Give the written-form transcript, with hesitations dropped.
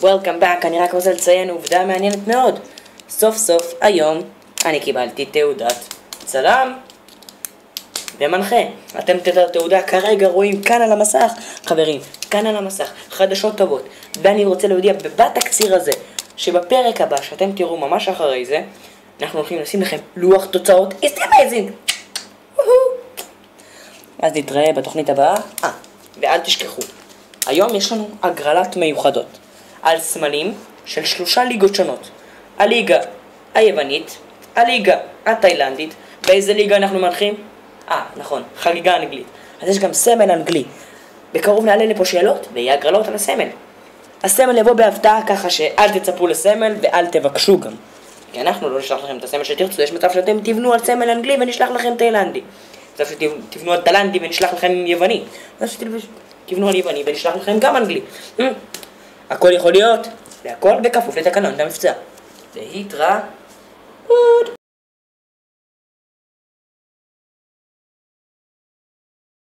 Welcome back, אני רק רוצה לציין עובדה מעניינת מאוד. סוף סוף היום אני קיבלתי תעודת צלם ומנחה. אתם את התעודה כרגע רואים כאן על המסך. חברים, כאן על המסך, חדשות טובות. ואני רוצה להודיע בתקציר הזה שבפרק הבא שאתם תראו ממש אחרי זה, אנחנו הולכים לשים לכם לוח תוצאות. It's amazing! אז נתראה בתוכנית הבאה. ואל תשכחו, היום יש לנו הגרלות מיוחדות על סמלים של 3 ליגות שונות. הליגה היוונית, הליגה התאילנדית. באיזה ליגה אנחנו מנחים? נכון, חגיגה אנגלית. אז יש גם סמל אנגלי. בקרוב נעלה לפה שאלות ויהיה הגרלות על הסמל. הסמל יבוא בהפתעה, ככה שאל תצפו לסמל ואל תבקשו גם, כי אנחנו לא נשלח לכם את הסמל שתרצו. יש מצב שאתם תבנו על סמל אנגלי ונשלח לכם תאילנדי, מצב שתבנו על תאילנדי ונשלח לכם יווני, מצב שתבנו על יווני ונשלח לכם גם אנגלי. הכל יכול להיות, והכל בכפוף לתקנון המבצע. להתראות.